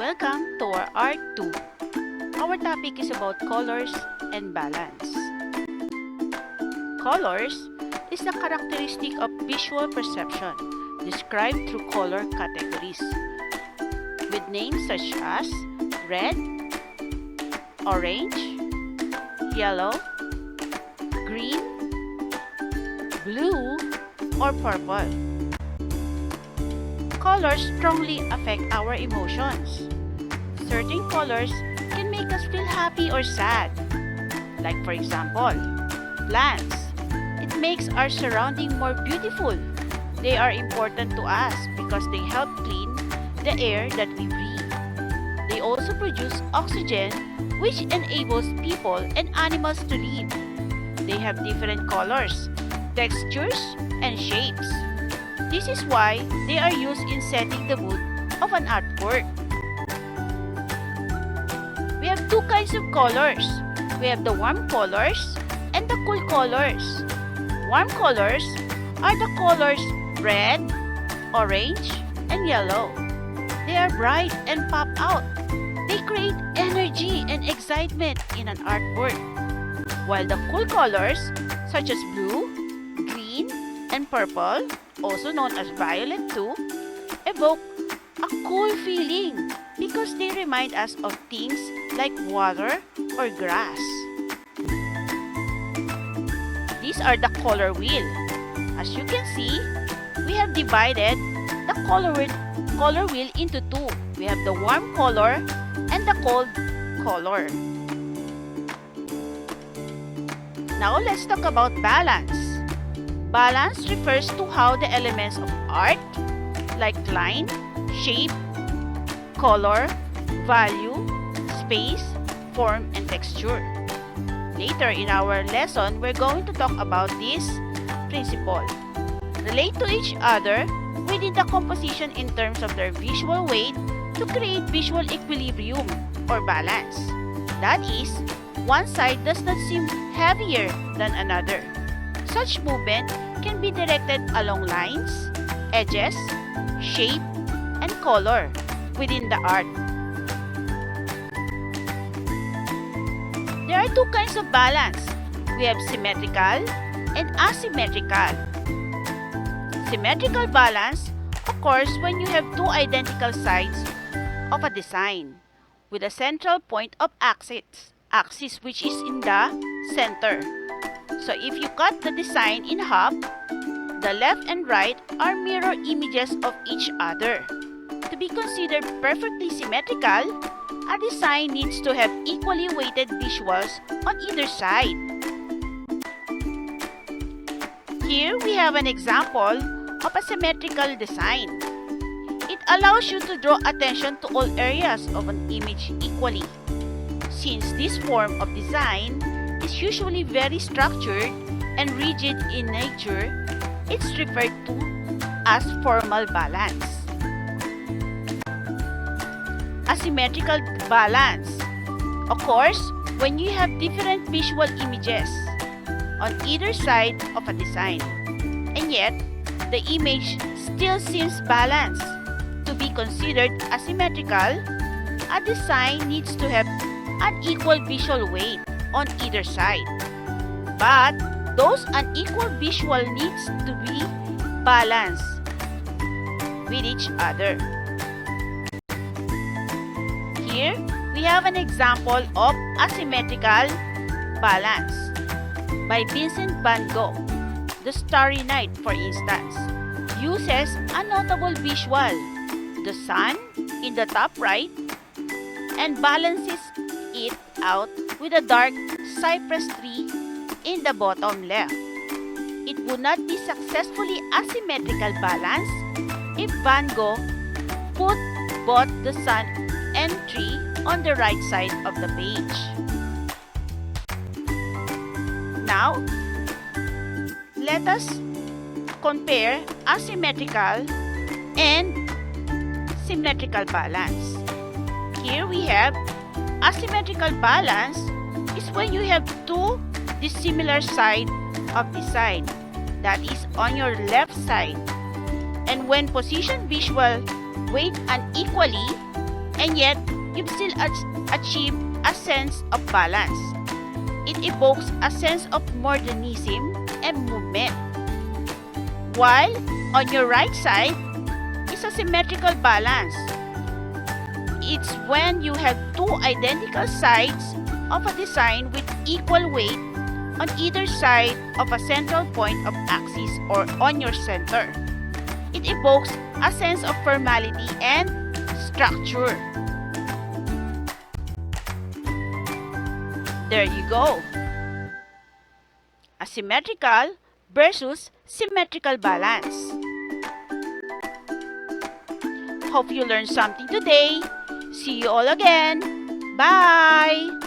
Welcome to our Art 2. Our topic is about colors and balance. Colors is the characteristic of visual perception described through color categories with names such as red, orange, yellow, green, blue, or purple. Colors strongly affect our emotions. Certain colors can make us feel happy or sad. Like for example, plants. It makes our surrounding more beautiful. They are important to us because they help clean the air that we breathe. They also produce oxygen, which enables people and animals to live. They have different colors, textures, and shapes. This is why they are used in setting the mood of an artwork. We have two kinds of colors. We have the warm colors and the cool colors. Warm colors are the colors red, orange, and yellow. They are bright and pop out. They create energy and excitement in an artwork. While the cool colors, such as blue, green, and purple, also known as violet too, evoke a cool feeling because they remind us of things like water or grass. These are the color wheel. As you can see, we have divided the color wheel into two. We have the warm color and the cold color. Now let's talk about balance. Balance refers to how the elements of art, like line, shape, color, value, space, form, and texture. Later in our lesson, we're going to talk about this principle. Relate to each other within the composition in terms of their visual weight to create visual equilibrium or balance. That is, one side does not seem heavier than another. Such movement can be directed along lines, edges, shape, and color within the art. There are two kinds of balance. We have symmetrical and asymmetrical. Symmetrical balance occurs when you have two identical sides of a design with a central point of axis which is in the center. So if you cut the design in half, the left and right are mirror images of each other. To be considered perfectly symmetrical, a design needs to have equally weighted visuals on either side. Here we have an example of a symmetrical design. It allows you to draw attention to all areas of an image equally. Since this form of design is usually very structured and rigid in nature, it's referred to as formal balance. Asymmetrical balance occurs when you have different visual images on either side of a design, and yet the image still seems balanced. To be considered asymmetrical, a design needs to have an equal visual weight on either side. But those unequal visual needs to be balanced with each other. Here, we have an example of asymmetrical balance by Vincent van Gogh. The Starry Night, for instance, uses a notable visual, the sun in the top right, and balances it out with a dark cypress tree in the bottom left. It would not be successfully asymmetrical balance if Van Gogh put both the sun and tree on the right side of the page. Now, let us compare asymmetrical and symmetrical balance. Here we have asymmetrical balance is when you have two dissimilar sides of design, that is on your left side, and when positioned visual weight unequally, and yet you've still achieved a sense of balance. It evokes a sense of modernism and movement. While on your right side is a symmetrical balance. It's when you have two identical sides of a design with equal weight on either side of a central point of axis or on your center. It evokes a sense of formality and structure. There you go. Asymmetrical versus symmetrical balance. Hope you learned something today. See you all again. Bye!